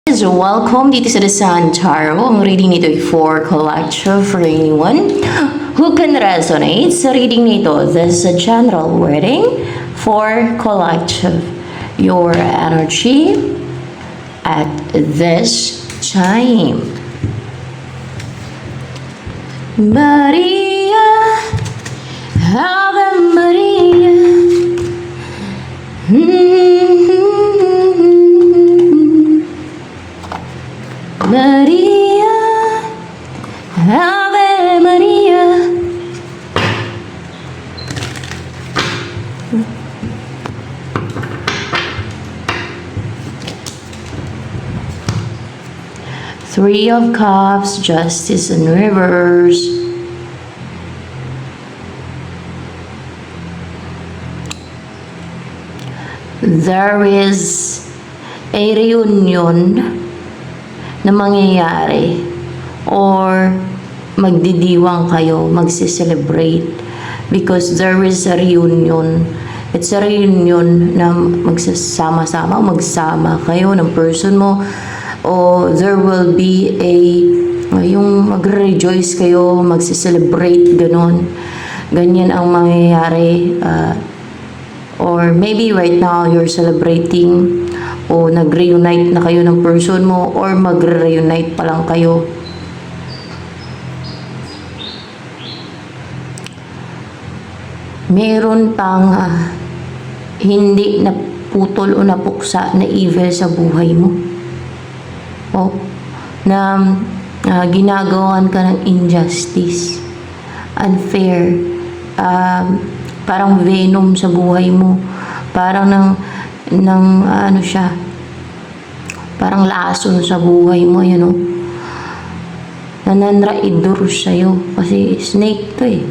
Welcome dito sa The Sun Tarot. Ang reading nito ay for collective for anyone who can resonate. Sa reading nito, this is a general reading for collective. Your energy at this time. Maria, Ave Maria. Maria, Ave Maria. Three of Cups, Justice in reverse. There is a reunion na mangyayari or magdidiwang kayo, magsiselebrate because there is a reunion. It's a reunion na magsasama-sama, magsama kayo ng person mo o there will be yung magre-rejoice kayo, magsiselebrate, ganon. Ganyan ang mangyayari. Or maybe right now you're celebrating o nag-reunite na kayo ng person mo or magre-reunite pa lang kayo. Meron pang hindi naputol o napuksa na evil sa buhay mo. O na ginagawan ka ng injustice, unfair, parang venom sa buhay mo, parang ano siya, parang lason sa buhay mo, yun o. Nananraidor sa'yo kasi snake to eh.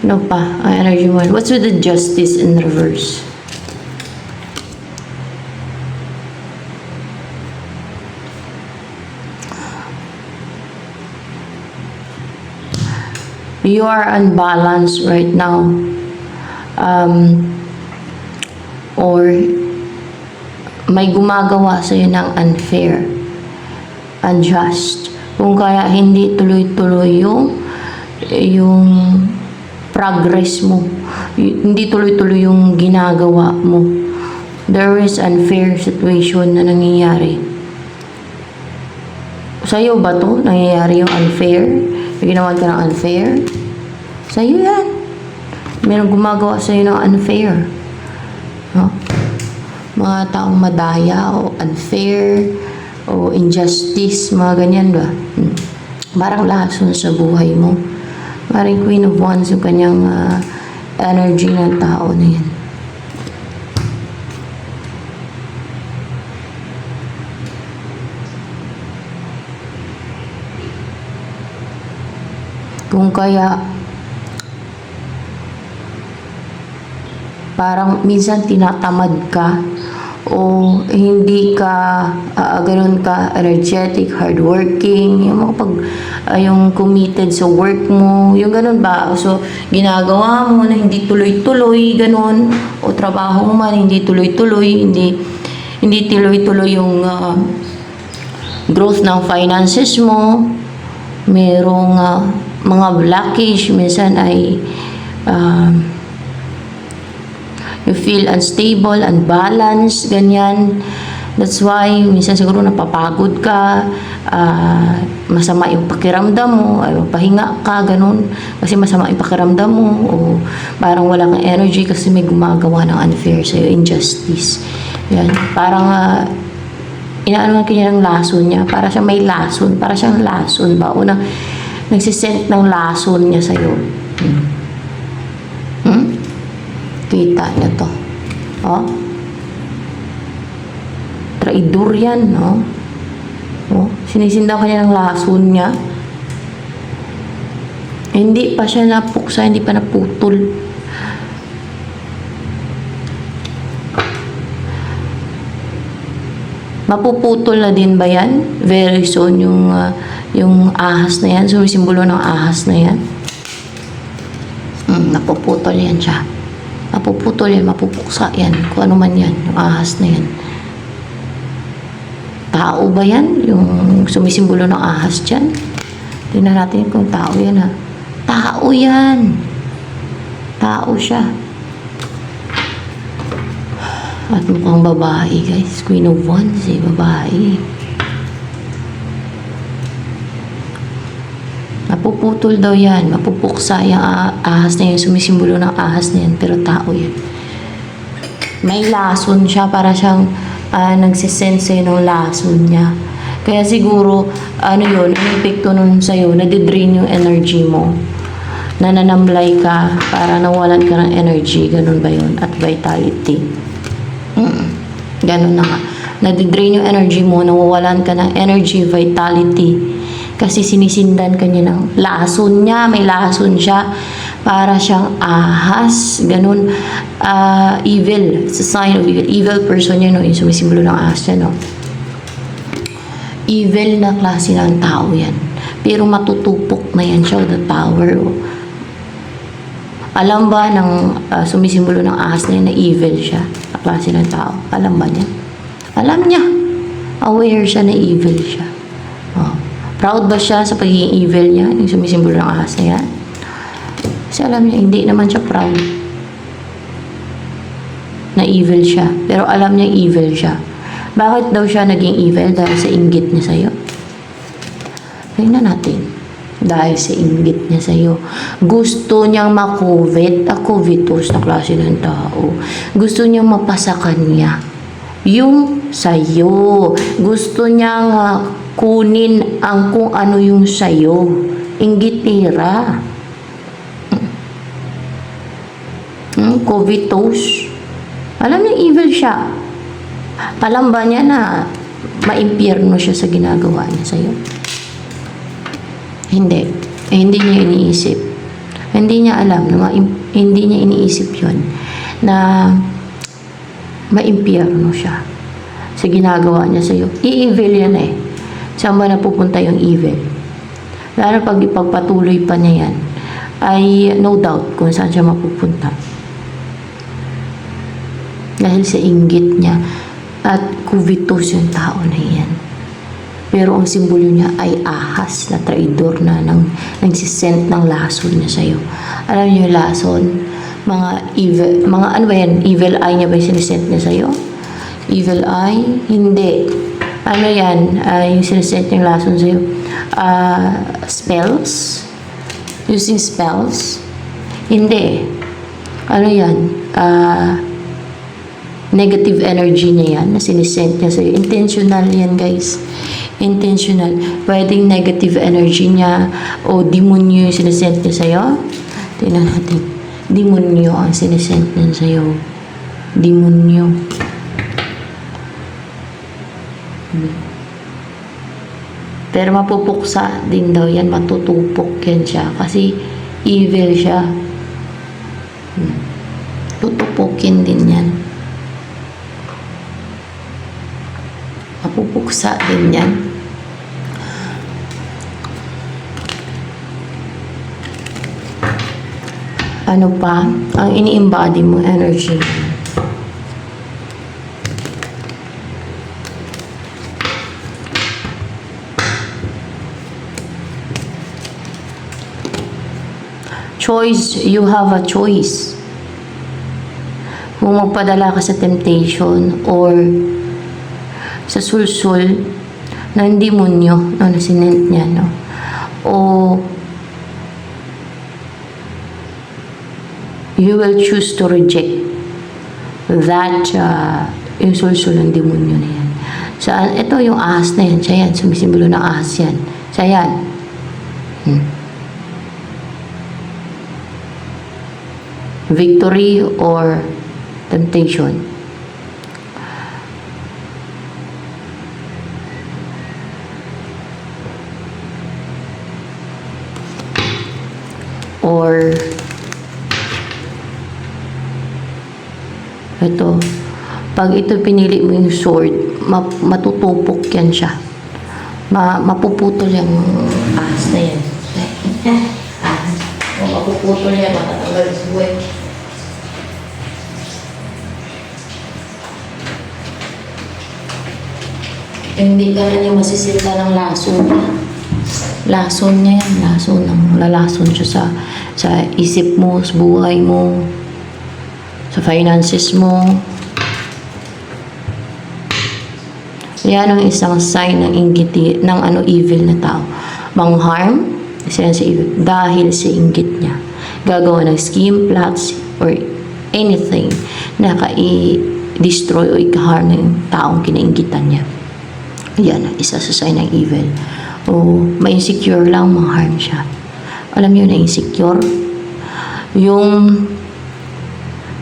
No pa, energy one. What's with the Justice in reverse? You are unbalanced right now. Or may gumagawa sa'yo ng unfair, unjust. Kung kaya hindi tuloy-tuloy yung progress mo, hindi tuloy-tuloy yung ginagawa mo. There is unfair situation na nangyayari. Sa'yo ba to? Nangyayari yung unfair? Ginawa ka ng unfair? Sa'yo yan. Mayroong gumagawa sa'yo ng unfair. Mga taong madaya o unfair o injustice, mga ganyan ba? Parang lason sa buhay mo. Parang Queen of Wands yung kanyang energy ng tao na yan. Kung kaya parang minsan tinatamad ka o hindi ka ganoon ka energetic, hardworking, yung yung committed sa work mo, yung ganun ba? So, ginagawa mo na hindi tuloy-tuloy, ganun, o trabaho mo man, hindi tuloy-tuloy, hindi tuloy-tuloy yung growth ng finances mo, merong mga blockage, minsan ay you feel unstable, unbalanced, ganyan. That's why, minsan siguro napapagod ka, masama yung pakiramdam mo, ay pahinga ka, ganun. Kasi masama yung pakiramdam mo, o parang wala kang energy kasi may gumagawa ng unfair sa'yo, injustice. Yan. Parang, inaano kanya ng lason niya, para siyang may lason, para siyang lason ba? O nagsisent ng lason niya sa'yo. Kita niya to. Oh. Traidor yan, no? Oh, sinisindaw kanya ng lason niya. Hindi pa siya napuksa, hindi pa naputol. Mapuputol na din ba yan? Very soon yung ahas na yan, sumisimbolo ng ahas na yan. Napuputol yan siya. Mapuputol yan, mapupuksa yan. Kung ano man yan, yung ahas na yan. Tao ba yan? Yung sumisimbolo ng ahas dyan? Tingnan natin kung tao yan ha. Tao yan. Tao siya. At mukhang babae guys. Queen of Wands babae. Mapuputol daw yan. Mapupuksa yung ahas na yan. Sumisimbolo ng ahas na yan. Pero tao yan. May lason siya. Para siyang nagsisense ng lason niya. Kaya siguro, ano yun, ang epekto nun sa'yo, nadidrain yung energy mo. Nananamlay ka, para nawalan ka ng energy. Ganun ba yun? At vitality. Ganun na nga. Nadidrain yung energy mo, nawawalan ka ng energy, vitality. Kasi sinisindan ka niya ng lason niya. May lason siya. Para siyang ahas. Ganun. Evil. It's a sign of evil. Evil person yun, no? Yung sumisimbolo ng ahas niya, no? Evil na klase ng tao yan. Pero matutupok na yan siya, the tower. Oh. Alam ba ng sumisimbolo ng ahas na yan na evil siya? Na klase ng tao. Alam ba niya? Alam niya. Aware siya na evil siya. Oh. Proud ba siya sa pagiging evil niya? Yung sumisimbolo ng ahas na yan? Kasi alam niya, hindi naman siya proud na evil siya. Pero alam niya evil siya. Bakit daw siya naging evil? Dahil sa inggit niya sa'yo. Tingnan natin. Dahil sa inggit niya sa'yo. Gusto niyang makovet. Covetous na klase ng tao. Gusto niyang mapasa kanya. Yung sa'yo. Gusto niyang kunin ang kung ano yung sa'yo. Inggitira. Covetous. Alam niya evil siya. Alam ba niya na maimpyerno siya sa ginagawa niya sa'yo? Hindi. Hindi niya iniisip. Hindi niya alam na hindi niya iniisip yun na maimpyerno siya sa ginagawa niya sa'yo. I-evil yan eh. Saan ba napupunta yung evil? Lalo pag ipagpatuloy pa niya yan, ay no doubt kung saan siya mapupunta. Dahil sa inggit niya. At covetous yung tao na yan. Pero ang simbolo niya ay ahas na traidor na nagsisent ng lason niya sa'yo. Alam niyo yung lason? Mga evil, mga ano ba yan? Evil eye niya ba yung sinisent niya sa'yo? Evil eye? Hindi. Ano yan? Yung sinisent niyang lason sa'yo? Spells? Using spells? Hindi. Ano yan? Negative energy niya yan na sinisent niya sa'yo. Intentional yan guys. Intentional. Pwedeng negative energy niya o demonyo yung sinisent niya sa'yo. Tingnan natin. Demonyo ang sinisent niya sa'yo. Demonyo. Pero mapupuksa din daw yan. Matutupok yan siya. Kasi evil siya. Tutupukin din yan. Mapupuksa din yan. Ano pa? Ang ini-embody mo energy. Choice. You have a choice. Kung magpadala ka sa temptation or sa sulsul ng demonyo na sinent niya, no? O you will choose to reject that yung sulsul ng demonyo na yan. So, ito yung ahas na yan. Siya yan. Sumisimbolo ng ahas yan. Siya yan. Victory or temptation. or ito, pag ito pinili mo yung sword, matutupok yan siya. Mapuputol yung ahas na yan. O mapuputol yan, matatanggal sa buhay. Hindi ka na niya masisilta ng lason. Lason niya yan. Lalason siya sa isip mo, sa buhay mo, sa finances mo. Yan ang isang sign ng inggit ng evil na tao. Mang-harm, isa sa evil, dahil sa inggit niya. Gagawa ng scheme, plots, or anything na destroy o ikaharm ng taong kinainggitan niya. Yan ang isa sa sign ng evil. O ma-insecure lang, mang-harm siya. Alam niyo na insecure? Yung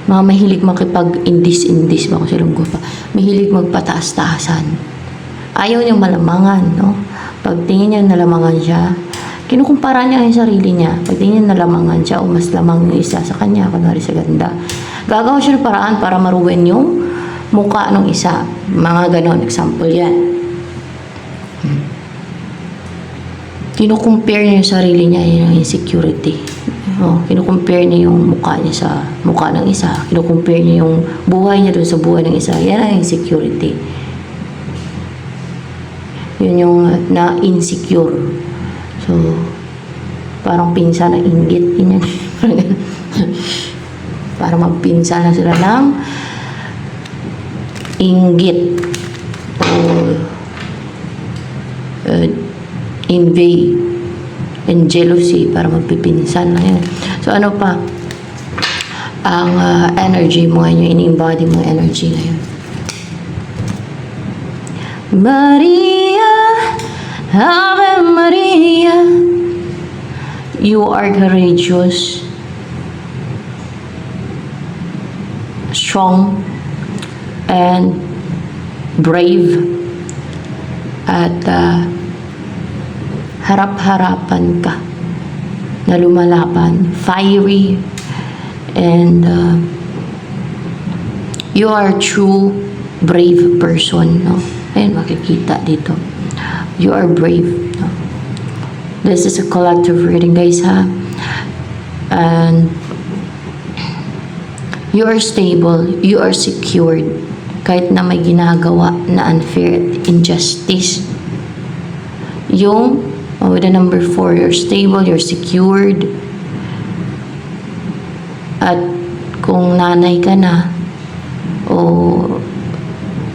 mga mahilig makipag-indis ba kung silunggo pa. Mahilig magpataas-taasan. Ayaw niyang malamangan, no? Pagtingin niya nalamangan siya, kinukumpara niya yung sarili niya. Pagtingin niya nalamangan siya o mas lamang yung isa sa kanya, kunwari sa ganda. Gagawa siya ng paraan para maruwen yung mukha ng isa. Mga ganon, example yan. Kinukumpare niya yung sarili niya, yung insecurity. Kinukumpare niya yung mukha niya sa mukha ng isa. Kinukumpare niya yung buhay niya doon sa buhay ng isa. Yan ang insecurity. Yun yung na-insecure. So, parang pinsa na inggit. Yan. Parang magpinsa na sila ng inggit. O envy and jealousy, para magpipinsan na yan. So, ano pa? Ang energy mo, yung in-embody mo energy na yun. Maria, Ave Maria, you are courageous, strong, and brave, at harap-harapan ka na lumalaban, fiery, and you are a true brave person, no? Ayun, makikita dito. You are brave, no? This is a collective reading, guys, ha? And you are stable, you are secured, kahit na may ginagawa na unfair at injustice. Yung with the number 4, you're stable, you're secured. At kung nanay ka na, o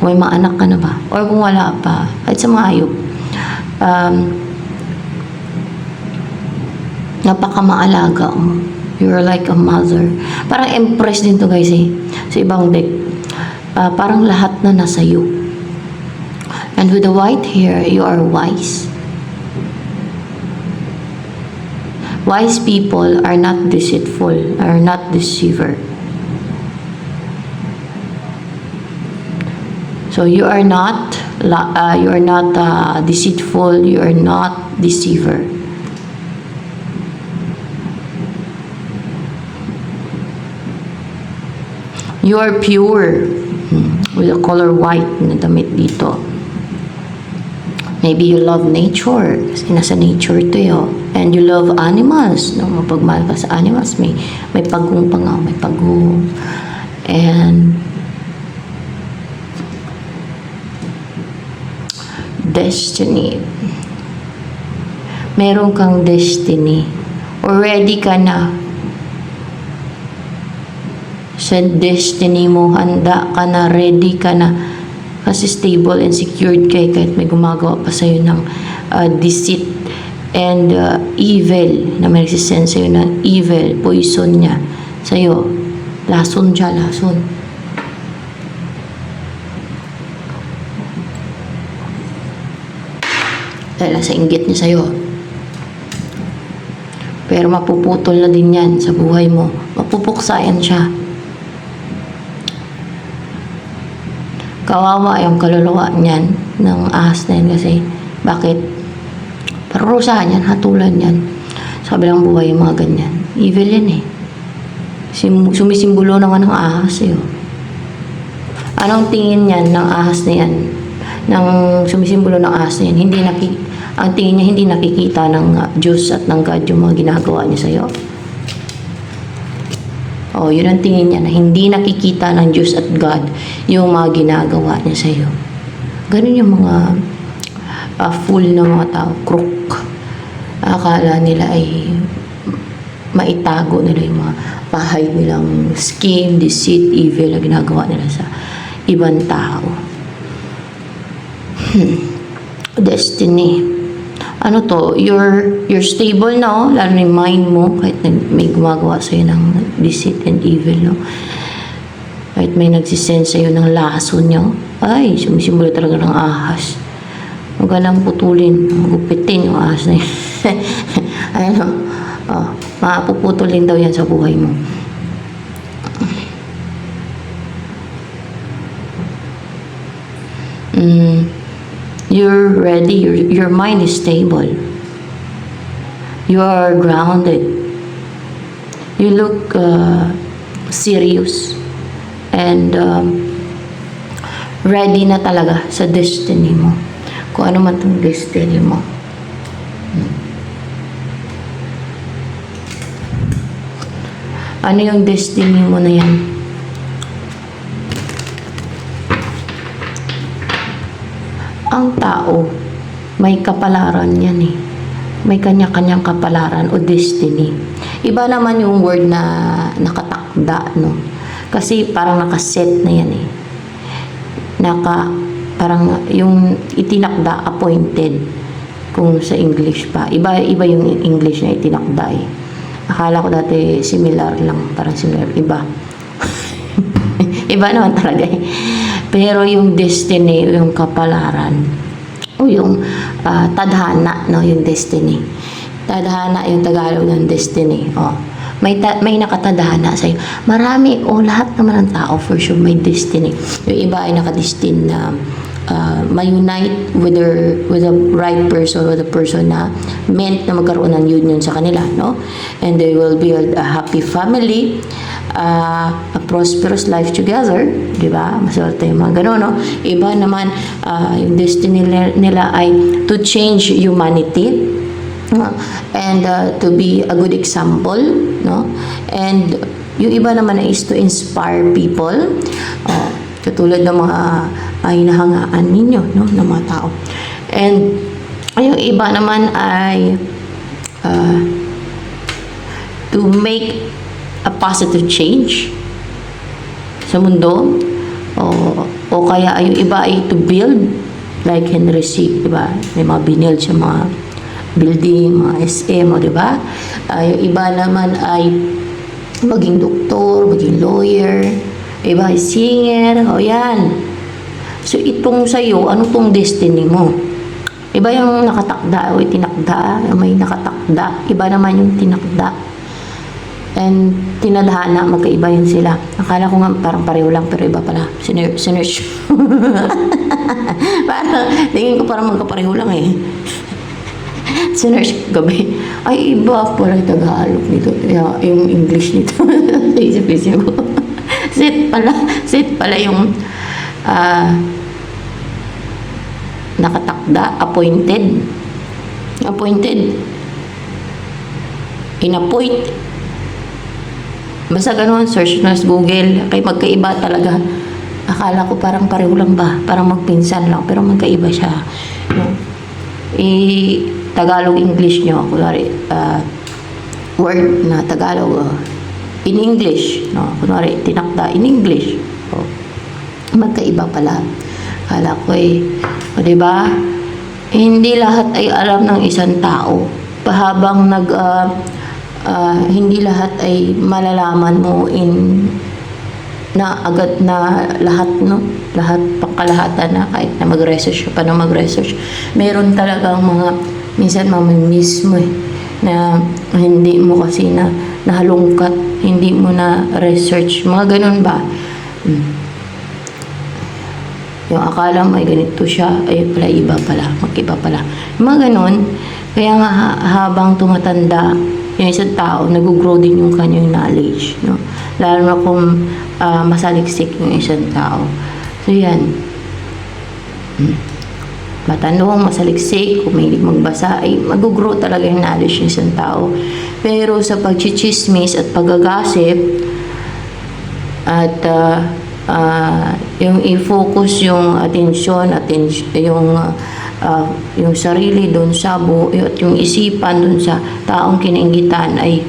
may mga anak ka na ba, or kung wala pa, kahit sa mga hayop, napakamaalaga mo. You're like a mother. Parang empress din to, guys, eh. Sa ibang deck. Parang lahat na nasa iyo. And with the white hair, you are wise. Wise people are not deceitful, are not deceiver. So you are not deceitful, you are not deceiver. You are pure, with the color white na damit dito. Maybe you love nature, kasi nasa nature to yun. And you love animals, no? Mapagmahal ka sa animals, may pagong pa nga, may pagong. And destiny. Meron kang destiny. Or ready ka na sa destiny mo, handa ka na, ready ka na, kasi stable and secured kay kahit may gumagawa pa sa'yo ng deceit and evil, na may nagsisend sa'yo ng evil, poison niya sa'yo. Lason siya, lason. Dahil sa inggit niya sa'yo. Pero mapuputol na din yan sa buhay mo. Mapupuksayan siya. Kawawa yung kaluluwa niyan ng ahas na yan, kasi bakit? Parurusahan yan, hatulan yan. Sa kabilang buhay yung mga ganyan. Evil yan eh. Sumisimbolo naman ng ahas eh. Anong tingin niyan ng ahas na yan? Ng sumisimbolo ng ahas na yan? Ang tingin niya hindi nakikita ng Diyos at ng God yung mga ginagawa niya sa'yo. Oh, yun ang tingin niya na hindi nakikita ng Diyos at God yung mga ginagawa niya sa'yo. Ganun yung mga fool na mga tao, crook. Akala nila ay maitago nila yung mga pahay nilang scheme, deceit, evil na ginagawa nila sa ibang tao. Destiny. Ano to? You're stable na, oh. Lalo na yung mind mo, kahit may gumagawa sa'yo ng deceit and evil, no? Kahit may nagsisend sa'yo ng laso nyo, ay, sumisimbolo talaga ng ahas. Huwag ka lang putulin, magupitin yung ahas na yun. Ayun, oh, mapuputulin daw yan sa buhay mo. You're ready, your mind is stable. You are grounded. You look serious and ready na talaga sa destiny mo. Kung ano man itong destiny mo. Ano yung destiny mo na yan? Ang tao, may kapalaran yan eh. May kanya-kanyang kapalaran o destiny. Iba naman yung word na nakatakda, no? Kasi parang nakaset na yan eh. Parang yung itinakda, appointed. Kung sa English pa. Iba yung English na itinakda eh. Akala ko dati similar lang. Parang similar. Iba. Iba naman talaga eh. Pero yung destiny, yung kapalaran, o yung tadhana, no, yung destiny. Tadhana yung Tagalog ng destiny. Oh. May nakatadhana sa'yo. Marami, lahat naman ng tao, for sure, may destiny. Yung iba ay nakadestin na ma-unite with the right person, with the person na meant na magkaroon ng union sa kanila, no? And they will build a happy family, a prosperous life together, di ba? Maswerte yung mga gano'n, no? Iba naman, yung destiny nila ay to change humanity, and to be a good example, no? And yung iba naman is to inspire people, katulad ng mga hinahangaan ninyo, no? Ng mga tao. And yung iba naman ay to make a positive change sa mundo, o kaya yung iba ay to build like Henry C, di ba? May mga binuild sa mga building, mga SM, di ba? Yung iba naman ay maging doktor, maging lawyer, iba ay singer, yan. So itong sa'yo, ano tong destiny mo? Iba yung nakatakda o itinakda, may nakatakda, iba naman yung tinakda. And tinadhana, magkaiba yun sila. Akala ko nga parang pareho lang, pero iba pala. Sinerch. Parang, tingin ko parang magkapareho lang eh. Sinerch gabi. Ay, iba pala yung Tagalog nito. Yung English nito. Isip-isip ko. Set pala yung nakatakda, appointed. In-appoint. Basta gano'n, search na sa Google. Kaya magkaiba talaga. Akala ko parang pareho lang ba? Parang magpinsan lang. Pero magkaiba siya. No? Tagalog, English nyo. Kunwari, word na Tagalog. In English. No? Kunwari, tinakda in English. Magkaiba pala. Akala ko diba? Hindi lahat ay alam ng isang tao. Pahabang hindi lahat ay malalaman mo na agad na lahat, no? Lahat, pangkalahatan na, kahit na mag-research pa na mag-research. Meron talagang minsan mamimiss mo na hindi mo kasi nahalungkat, hindi mo na research. Mga ganun ba? Yung akala may ganito siya, ay pala iba pala, mag-iba pala. Mga ganun. Kaya nga habang tumatanda, yung isang tao, nag-grow din yung kanyang knowledge, no? Lalo na kung masaliksik yung isang tao. So, yan. Matanong, masaliksik, kung mahilig magbasa, ay mag-grow talaga yung knowledge ng isang tao. Pero sa pagchichismis at pagagasip, at yung i-focus yung atensyon, yung sarili doon sa buo, at yung isipan doon sa taong kinainggitan ay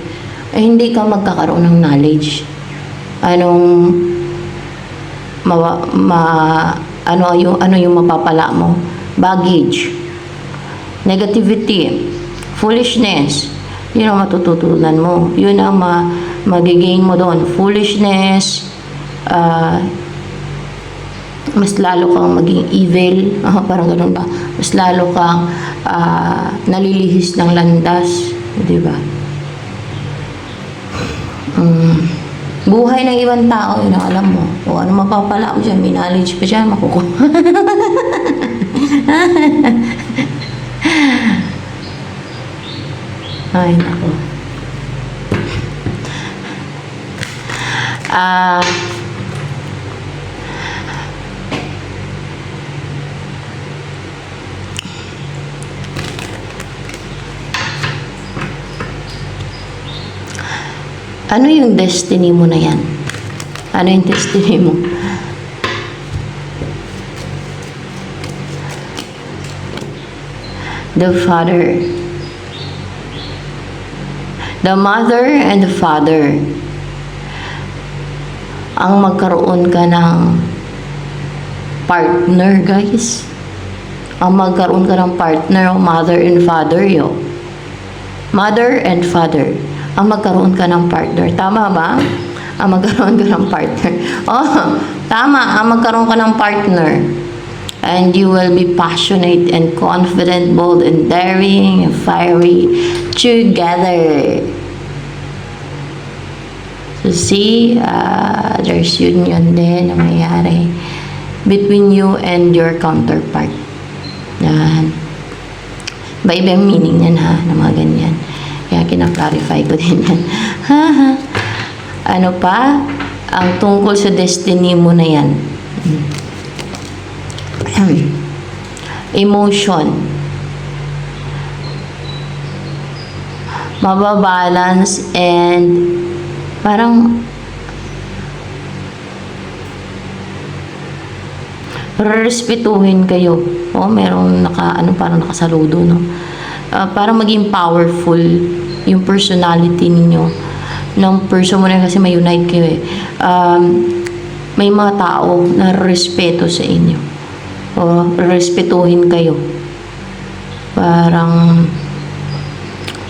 hindi ka magkakaroon ng knowledge. Ano yung mapapala mo? Baggage, negativity, foolishness, yun ang matututunan mo. Yun ang magigain mo doon. Foolishness, mas lalo kang maging evil, parang ganun ba? Mas lalo kang nalilihis ng landas, di ba? Buhay ng ibang tao, yun ang alam mo. O ano mapapala mo dyan, may knowledge pa dyan, makukuha. Ay, naku. Ano yung destiny mo na yan? Ano yung destiny mo? The father, the mother, and the father. Ang magkaroon ka ng partner, guys. Ang magkaroon ka ng partner, mother and father, yo. Mother and father. Ang magkaroon ka ng partner. Tama ba? Ang magkaroon ka ng partner. Oh, tama. Ang magkaroon ka ng partner. And you will be passionate and confident, bold and daring and fiery together. So see, there's union din na mayayari between you and your counterpart. Yan. Iba-iba yung meaning yan ha, na mga ganyan. Kaya kinaklarify ko din yan. Ano pa? Ang tungkol sa destiny mo na yan. Emotion. Mababalance and parang respetuhin kayo. O, merong parang nakasaludo, no? Para maging powerful yung personality ninyo ng person mo na kasi may unite kayo eh. May mga tao na respeto sa inyo o respetuhin kayo, parang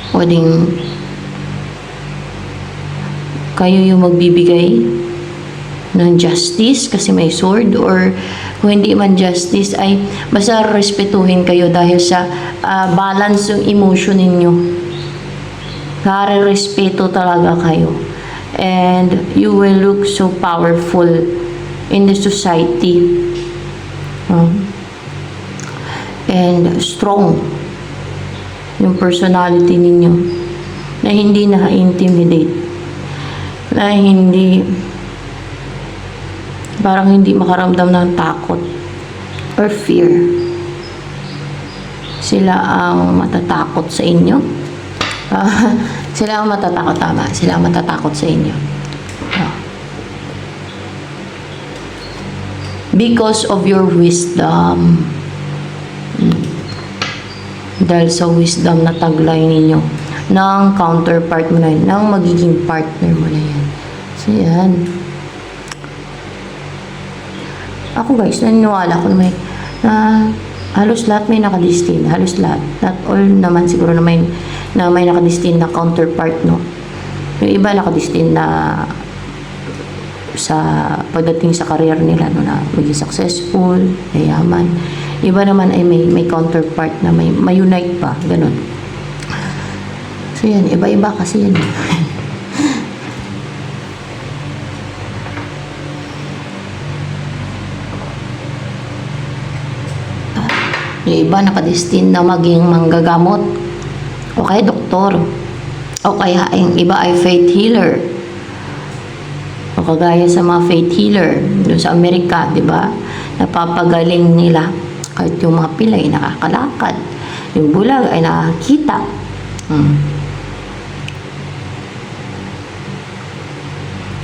pwedeng kayo yung magbibigay ng justice kasi may sword, or kung hindi man justice ay basta respetuhin kayo dahil sa balance yung emotion ninyo. Para respeto talaga kayo, and you will look so powerful in the society, and strong yung personality ninyo na hindi na-intimidate, na parang hindi makaramdam ng takot or fear. Sila ang matatakot sa inyo. Sila ang matatakot, tama. Sila ang matatakot sa inyo. Because of your wisdom. Dahil sa wisdom na taglay ninyo ng counterpart mo na yan, ng magiging partner mo na yan. So, yan. Ako guys, naniniwala ko na halos lahat may nakadestin. Halos lahat. Not all naman siguro na may nakadestin na counterpart, no? Yung iba nakadestin na sa pagdating sa career nila, no, na maging successful, yayaman. Iba naman ay may counterpart na may unite pa, ganun. So yan, iba-iba kasi yan. Yung iba nakadestin na maging manggagamot o kaya doktor. O kaya yung iba ay faith healer. O kagaya sa mga faith healer doon sa Amerika, di ba? Napapagaling nila kahit yung mga pilay nakakalakad. Yung bulag ay nakakita.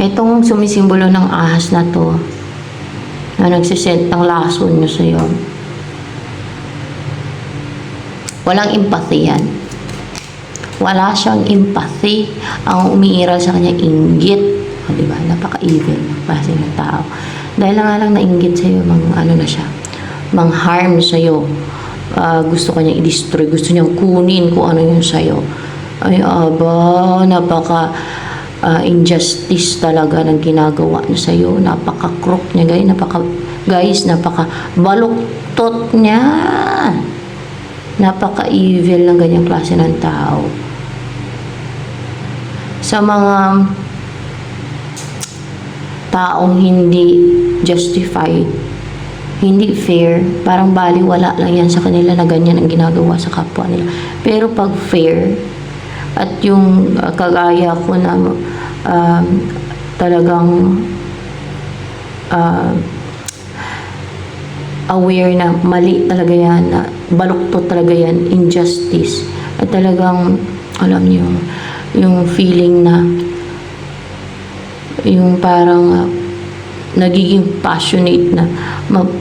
Itong sumisimbolo ng ahas na to, na nagsisend ng lason nyo sa'yo, walang empathy yan. Wala siyang empathy. Ang umiiral sa kanya, inggit. O, diba? Napaka-evil ng klase ng tao. Dahil nga lang nainggit sa'yo, ano na siya, mang-harm sa'yo. Gusto kanya i-destroy. Gusto niyang kunin kung ano yung sa'yo. Ay, aba, napaka injustice talaga ng ginagawa niya sa'yo. Napaka-crook niya, guys. Napaka-baluktot niya. Napaka-evil ng ganyang klase ng tao. Sa mga taong hindi justified, hindi fair, parang baliwala lang yan sa kanila na ganyan ang ginagawa sa kapwa nila. Pero pag fair, at yung kagaya ko na talagang aware na mali talaga yan, na baluktot talaga yan, injustice, at talagang alam niyo yung feeling na yung parang nagiging passionate na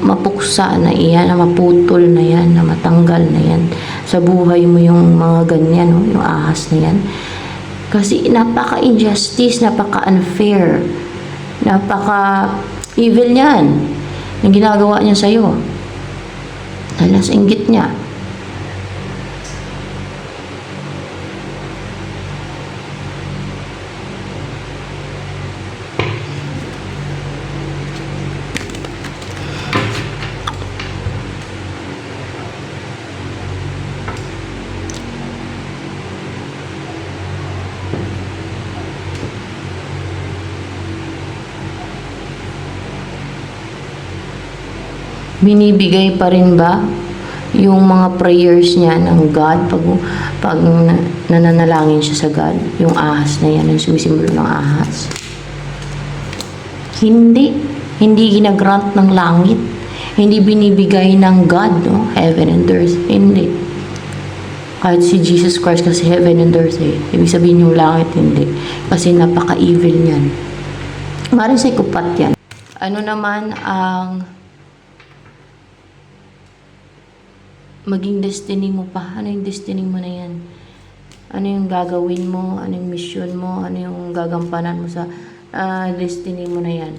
mapuksa na iyan, na maputol na yan, na matanggal na yan sa buhay mo yung mga ganyan, no? Yung ahas na yan. Kasi napaka-injustice, napaka-unfair, napaka-evil niyan yung ginagawa niya sa'yo. Dahil nasa inggit niya. Binibigay pa rin ba yung mga prayers niya ng God pag nananalangin siya sa God? Yung ahas na yan, yung sumisimbolo ng ahas. Hindi ginagrant ng langit. Hindi binibigay ng God, no? Heaven and earth. Hindi. Kahit si Jesus Christ kasi heaven and earth eh. Ibig sabihin yung langit, hindi. Kasi napaka-evil niyan. Maring psychopath yan. Ano naman ang maging destiny mo pa? Ano yung destiny mo na yan? Ano yung gagawin mo? Ano yung mission mo? Ano yung gagampanan mo sa destiny mo na yan?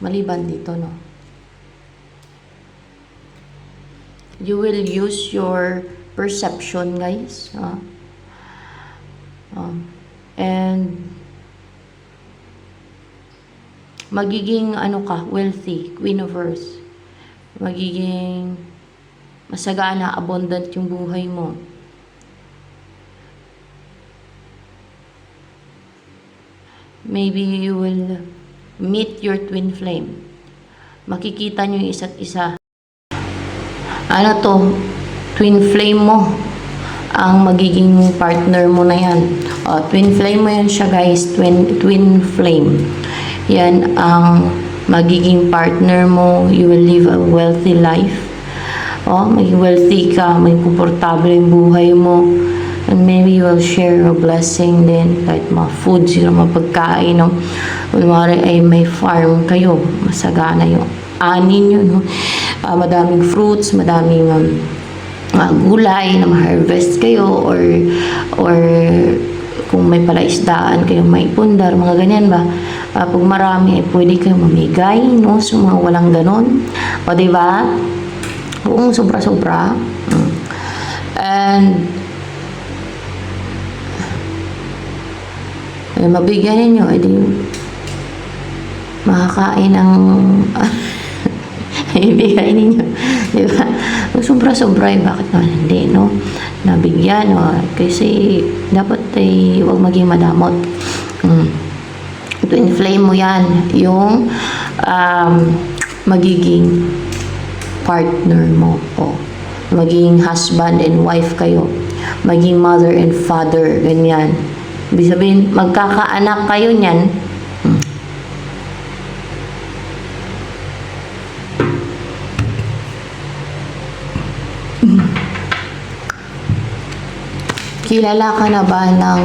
Maliban dito, no? You will use your perception, guys. And magiging wealthy, Queen of Earth. Magiging masagana, abundant yung buhay mo. Maybe you will meet your twin flame. Makikita nyo yung isa't isa. Ano to? Twin flame mo ang magiging partner mo na yan. Twin flame mo yan siya, guys. Twin flame. Yan ang magiging partner mo. You will live a wealthy life. Maging wealthy ka, maging komportable yung buhay mo, and maybe you will share a blessing din, kahit mga foods, yung mga pagkain, no? Kunwari ay may farm kayo, masagana yung anin yun, no? Madaming fruits, madaming gulay na ma-harvest kayo, or kung may palaisdaan kayo, may pundar, mga ganyan ba? Pag marami, pwede kayo mamigay, no? So, mga walang ganon. O, diba? Oo, sobra-sobra. And mabigyan ninyo, edi makakain ng ibigay ninyo. Diba? Sobra-sobra, bakit naman hindi, no? Nabigyan, no? Kasi dapat ay huwag maging madamot. Twin flame mo yan, yung magiging partner mo, maging husband and wife kayo, maging mother and father, ganyan. Ibig sabihin, magkakaanak kayo niyan. Kilala ka na ba ng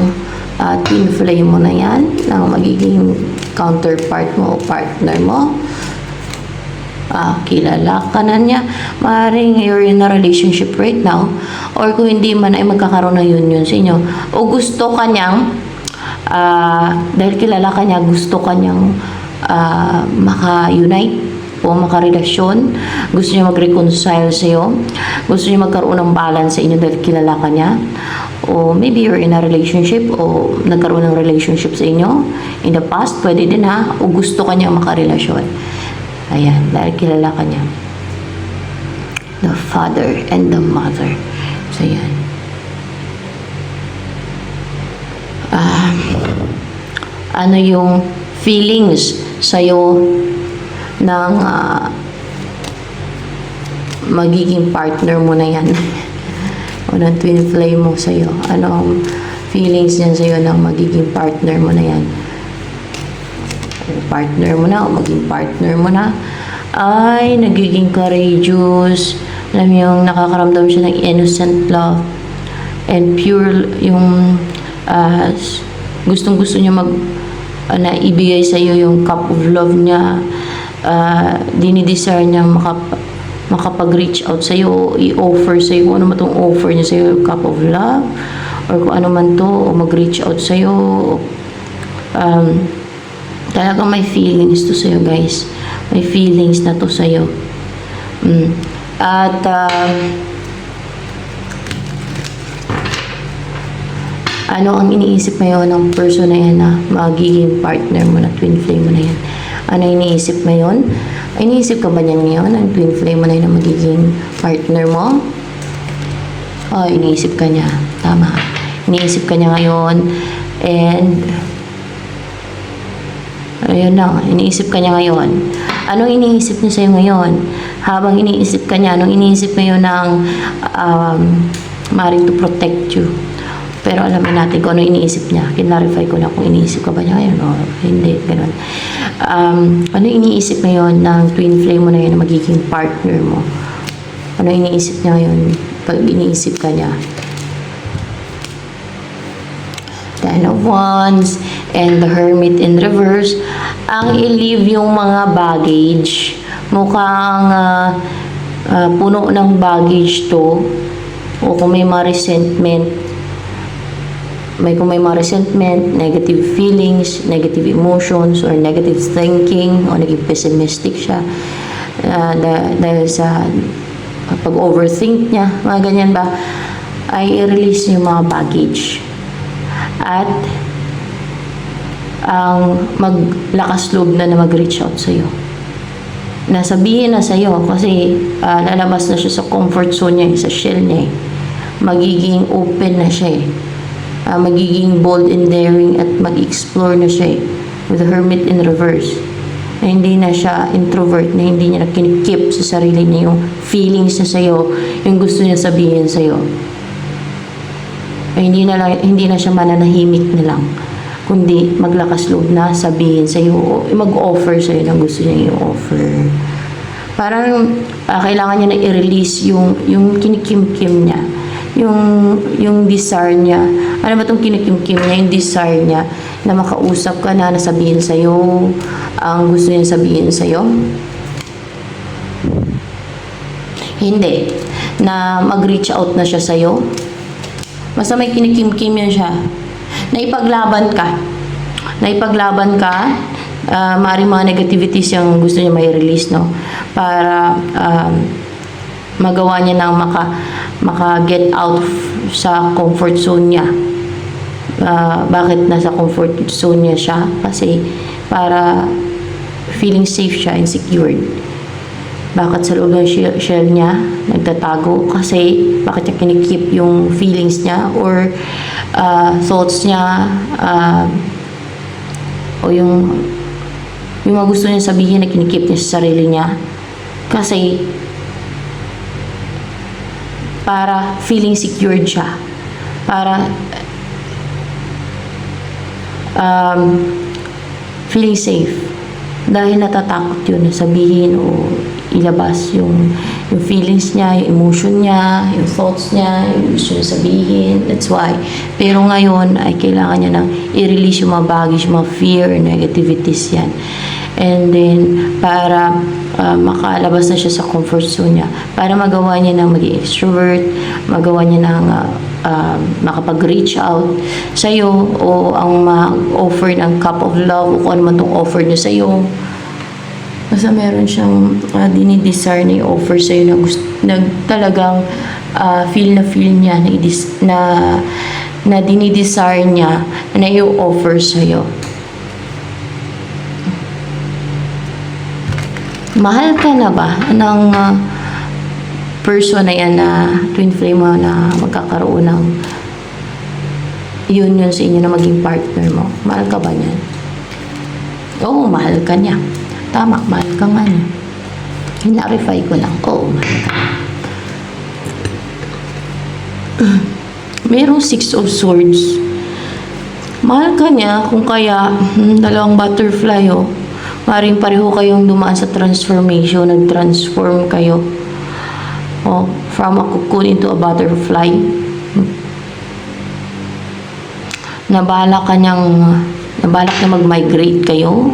twin flame mo na yan? Ng magiging counterpart mo o partner mo? Kilala ka na niya. Maaaring you're in a relationship right now, or kung hindi man ay magkakaroon ng union sa inyo. O gusto ka niyang, dahil kilala ka niya, gusto ka niyang maka-unite o makarelasyon, gusto niya mag-reconcile sa iyo, gusto niya magkaroon ng balance sa inyo dahil kilala ka niya, o maybe you're in a relationship o nagkaroon ng relationship sa inyo in the past, pwede din ha, o gusto ka niya makarelasyon. Ayan, dahil kilala ka niya. The father and the mother. So, yan. Ano yung feelings sa'yo ng magiging partner mo na yan? O ng twin flame mo sa'yo? Ano ang feelings niyan sa'yo ng magiging partner mo na yan? Partner mo na o maging partner mo na ay nagiging courageous. Alam mo yung nakakaramdam siya ng innocent love and pure, yung gustong gusto niya na ibigay sa iyo yung cup of love niya. Dinidesire niya makapag-reach out sa iyo, i-offer sa iyo kung ano man itong offer niya sa iyo, cup of love or kung ano man to, o mag-reach out sa iyo. Talagang may feelings to sa'yo, guys. May feelings na to sa'yo. At, ano ang iniisip ngayon ng person na yan na magiging partner mo na twin flame mo na yan? Ano iniisip ngayon? Iniisip ka ba niyan ngayon, ang twin flame mo na yan na magiging partner mo? Iniisip ka niya. Tama. Iniisip ka niya ngayon. And, ayun lang, iniisip ka niya ngayon. Anong iniisip niya sa'yo ngayon? Habang iniisip ka niya, anong iniisip ngayon ng maaaring to protect you? Pero alamin natin kung ano iniisip niya. Kinlarify ko na kung iniisip ka ba niya ngayon o hindi. Ganun. Ano iniisip ngayon ng twin flame mo na yun na magiging partner mo? Ano iniisip niya ngayon pag iniisip ka niya? Ten of Wands and the Hermit in reverse. Ang i-leave yung mga baggage. Mukhang puno ng baggage to. O kung may mga resentment, kung may mga resentment, negative feelings, negative emotions, or negative thinking, o naging pessimistic siya dahil sa pag-overthink niya, mga ganyan ba, ay i-release yung mga baggage. At ang maglakas loob na mag-reach out sa'yo. Nasabihin na sa'yo kasi lalabas na siya sa comfort zone niya, sa shell niya. Magiging open na siya. Magiging bold and daring at mag-explore na siya with the Hermit in reverse. Na hindi na siya introvert, na hindi niya kinikip sa sarili niya yung feelings niya sa'yo, yung gusto niya sabihin sa'yo. Ay, hindi na siya mananahimik na lang, kundi maglakas loob na sabihin sa iyo o mag-offer sa iyo ng gusto niya i-offer. Parang kailangan niya na i-release yung kinikimkim niya, yung desire niya. Ano ba itong kinikimkim niya? Yung desire niya na makausap ka na sabihin sa iyo ang gusto niya sabihin sa iyo. Hindi na mag-reach out na siya sa iyo. Basta may kinikimkim yan siya. Naipaglaban ka. Maaaring mga negativities yung gusto niya may release, no? Para magawa niya ng maka-get out sa comfort zone niya. Bakit nasa comfort zone niya siya? Kasi para feeling safe siya and secured. Bakit sa loob ng shell niya nagtatago? Kasi bakit niya kinikip yung feelings niya or thoughts niya o yung mga gusto niya sabihin na kinikip niya sa sarili niya? Kasi para feeling secured siya. Para feeling safe. Dahil natatakot yun na sabihin o ilabas yung feelings niya, yung emotion niya, yung thoughts niya, yung gusto niya sabihin. That's why. Pero ngayon ay kailangan niya nang i-release yung mga baggage, yung mga fear, negativities yan. And then, para makalabas na siya sa comfort zone niya. Para magawa niya ng maging extrovert, magawa niya ng makapag-reach out sa'yo o ang ma-offer ng cup of love o kung ano man itong offer niya sa'yo. Basta meron siyang dinidesire na i-offer sa'yo na talagang feel niya na dinidesire niya na i-offer sa'yo. Mahal ka na ba ng person na yan na twin flame mo na magkakaroon ng union sa inyo na maging partner mo? Mahal ka ba niyan? Oo, mahal ka niya. Tama, mahal ka nga niya. Hinarify ko lang. Oo, mahal ka. Merong 6 of Swords. Mahal ka niya kung kaya dalawang butterfly maring pareho kayong dumaan sa transformation, nag-transform kayo. From a cocoon into a butterfly. Nabalak na mag-migrate kayo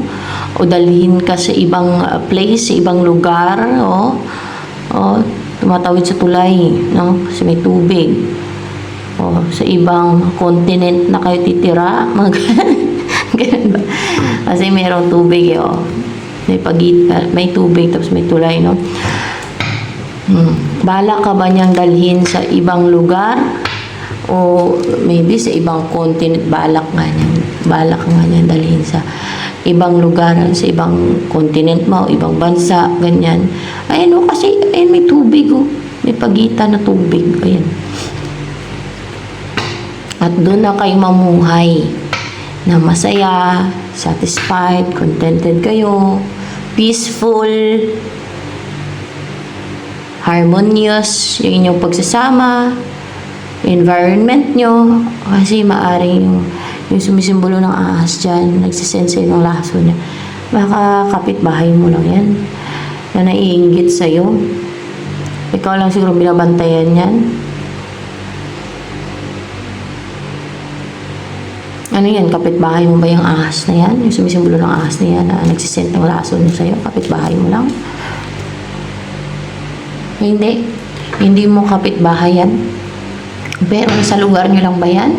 o dalhin ka sa ibang place, sa ibang lugar, tumatawid sa tulay, no? Kasi may tubig. Sa ibang continent na kayo titira, ganun ba? Kasi mayroong tubig, may tubig, tapos may tulay, no? Balak ka ba niyang dalhin sa ibang lugar o maybe sa ibang continent? Balak nga niyan dalhin sa ibang lugar, sa ibang continent mo, ibang bansa, ganyan. Ayan kasi may tubig, may pagitan na tubig, ayan. At doon na kayo mamuhay na masaya, satisfied, contented kayo, peaceful, harmonious yung inyong pagsasama, environment nyo, kasi maaring yung sumisimbolo ng ahas dyan, nagsisense ng laso niya. Baka kapitbahay mo lang yan, na naiinggit sa'yo. Ikaw lang siguro binabantayan yan. Ano yan? Kapitbahay mo ba yung ahas na yan? Yung sumisimbolo ng ahas na yan, na nagsisent ng laso niya sa'yo, kapitbahay mo lang? Hindi. Hindi mo kapitbahay yan. Pero sa lugar nyo lang ba yan?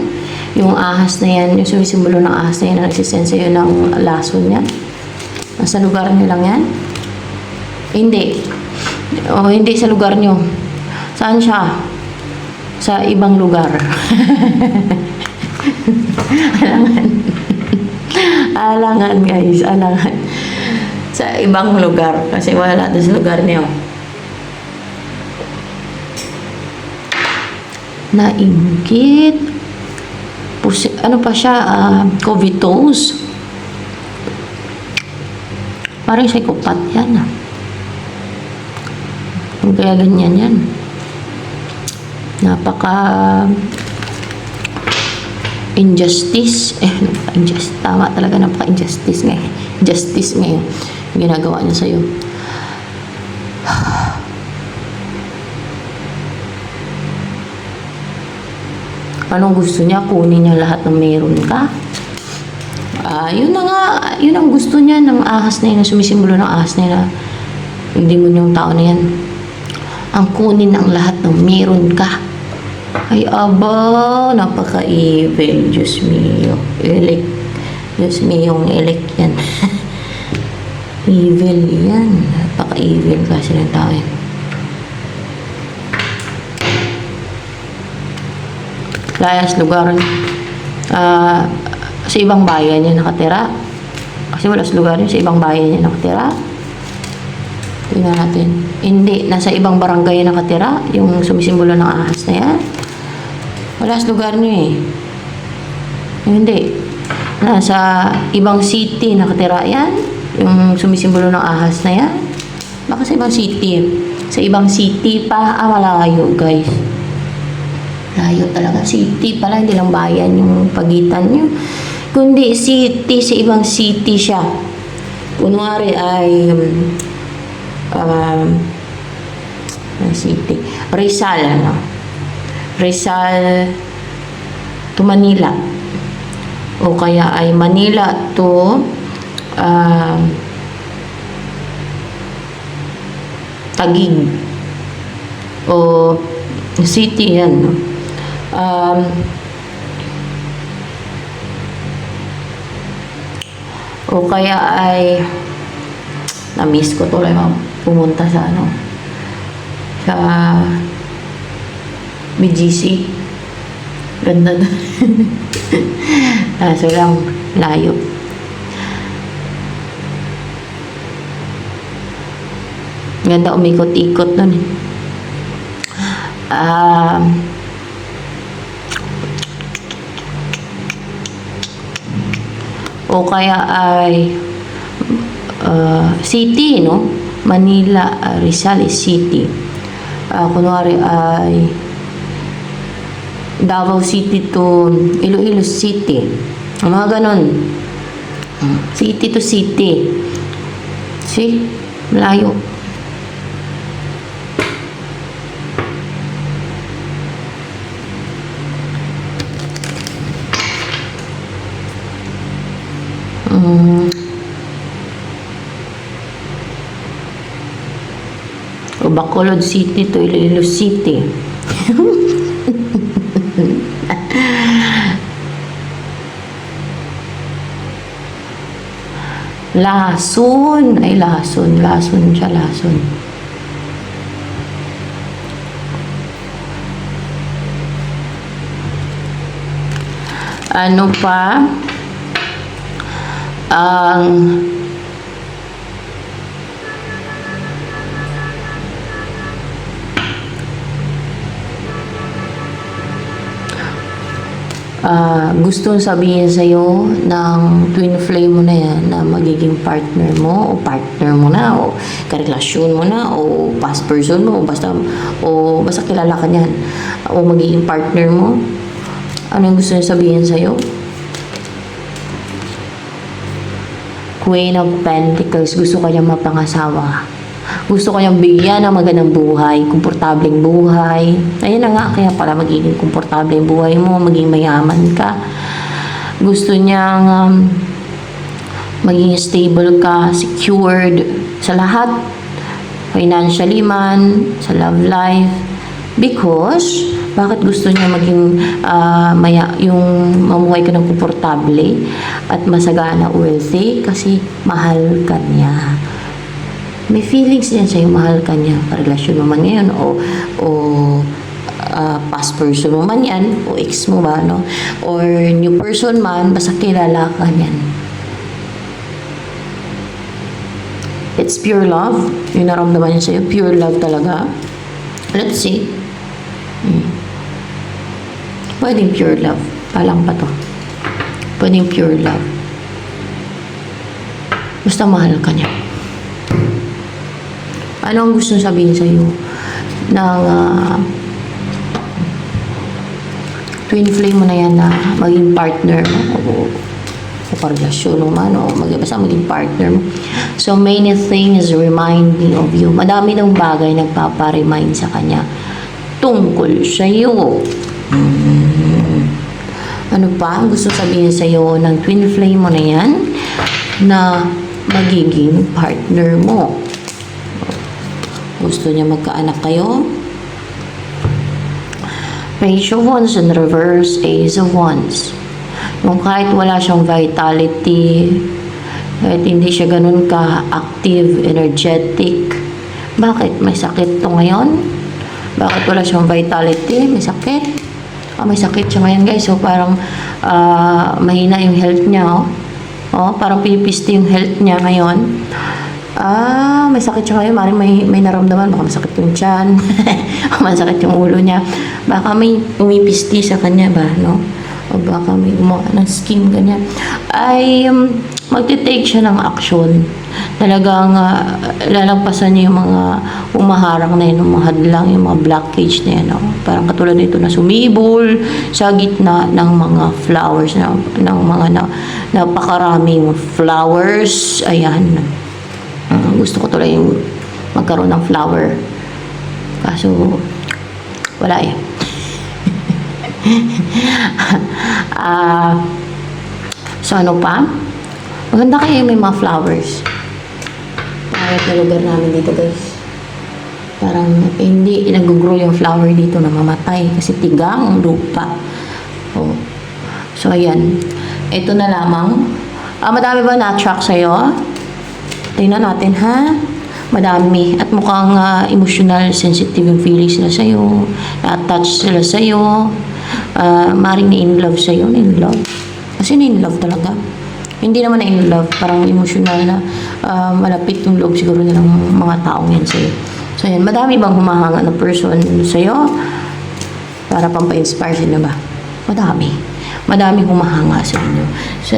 Yung ahas na yan, yung sumisimbolo ng ahas na yan na nagsisend sa'yo ng laso niya? Sa lugar nyo lang yan? Hindi. Hindi sa lugar nyo. Saan siya? Sa ibang lugar. Alangan. Alangan guys, alangan. Sa ibang lugar. Kasi wala doon sa lugar niyo. Nainggit. Ano pa siya? Covetous. Parang psychopath yan. Kaya ganyan yan. Napaka injustice. Tama talaga, napaka injustice ngayon. Justice ngayon. Ginagawa niya sa'yo. Anong gusto niya? Kunin niya lahat ng meron ka? Yun na nga. Yun ang gusto niya ng ahas na yun, sumisimbolo ng ahas na yun, hindi mo yung tao na yan. Ang kunin ng lahat ng meron ka. Ay, aba, napaka-evil. Diyos mio. Elek. Diyos mio, yung elek yan. Evil yan. Napaka-evil kasi ng tao yan. Layas lugar. Sa ibang bayan niya nakatira. Kasi wala sa lugar niya, sa ibang bayan niya nakatira. Tingnan natin. Hindi, nasa ibang barangay nakatira. Yung sumisimbolo ng ahas na yan. Wala sa lugar niyo Hindi. Nasa ibang city nakatira yan. Yung sumisimbolo ng ahas na yan. Baka sa ibang city. Sa ibang city pa. Malayo guys. Layo talaga. City pala, hindi lang bayan yung pagitan nyo. kundi city, sa ibang city siya. Kunwari ay city, Rizal, ano? Rizal to Manila. O kaya ay Manila to Taguig. O city yan, no? O kaya ay na-miss ko tuloy pumunta sa sa BGC. Ganda na. Kaso lang, layo. Ganda umikot-ikot nun eh. O kaya ay city, no? Manila, Rizal is city. Kunwari ay Davao City to Iloilo City. Mga ganon. City to city. See? Malayo. O Bacolod City to Iloilo City. Lason. Ay, Lason. Lason siya, Lason. Ano pa? Ang gusto sabihin sa'yo ng twin flame mo na yan na magiging partner mo na o karelasyon mo na o past person mo o basta kilala ka niyan o magiging partner mo. Ano yung gusto niya sabihin sa'yo? Queen of Pentacles, gusto ka niyang mapangasawa. Gusto ko niyang bigyan ng magandang buhay, komportableng buhay. Ayun na nga, kaya pala magiging komportable yung buhay mo, maging mayaman ka. Gusto niyang maging stable ka, secured sa lahat. Financially man, sa love life. Because, bakit gusto niya maging yung mamuhay ka ng komportable at masagana, wealthy? Kasi mahal ka niya. May feelings din sa'yo, mahal ka niya. Relasyon mo man ngayon o past person mo man yan o ex mo ba, no? Or new person man, basta kilala ka niyan. It's pure love. Yung naramdaman niya sa'yo, pure love talaga. Let's see. Pwedeng pure love. Palang pa to. Pwedeng pure love. Basta mahal ka niya. Ano ang gusto sabihin sa'yo ng twin flame mo na yan na maging partner mo o karelasyon mo man o basta maging partner mo. So many things remind me of you. Madami ng bagay nagpapa-remind sa kanya tungkol sa'yo. Ano pa ang gusto sabihin sa'yo ng twin flame mo na yan na magiging partner mo? Gusto niya magkaanak kayo? Page of Wands in reverse, Ace of Wands. Yung kahit wala siyang vitality, kahit hindi siya ganun ka-active, energetic. Bakit? May sakit to ngayon? Bakit wala siyang vitality? May sakit? May sakit siya ngayon, guys. So, parang mahina yung health niya. Parang pipisti yung health niya ngayon. May sakit siya ngayon. Maring may naramdaman. Baka masakit yung tiyan. Masakit yung ulo niya. Baka may umipisti sa kanya ba, no? O baka may gumawa ng skin, ganyan. magte-take siya ng action. Talagang lalampasan niya yung mga umaharang na yun, yung mga hadlang, yung mga blockage na yan. No? Parang katulad nito na sumibol sa gitna ng mga flowers, ng mga napakaraming flowers. Ayan. Gusto ko tuloy yung magkaroon ng flower. Kaso, wala eh. So ano pa? Maganda kayo may mga flowers. Kahit na lugar namin dito guys. Parang hindi nag-grow yung flower dito, namamatay kasi tigang ang lupa. Oh. So ayan. Ito na lamang. Madami ba na-attract sa'yo? Tingnan natin ha. Madami. At mukhang emotional, sensitive yung feelings sila sa'yo. Na-attach sila sa'yo. Maring na-in-love sa'yo. Na-in-love. Kasi na-in-love talaga. Hindi naman na-in-love. Parang emotional na malapit yung loob siguro nilang mga taong yan sa'yo. So yan. Madami bang humahanga na person sa'yo? Para pampa-inspire sila ba? Madami. Madami humahanga sa inyo. So,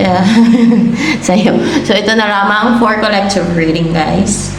sa'yo. So ito na lamang for collective reading guys.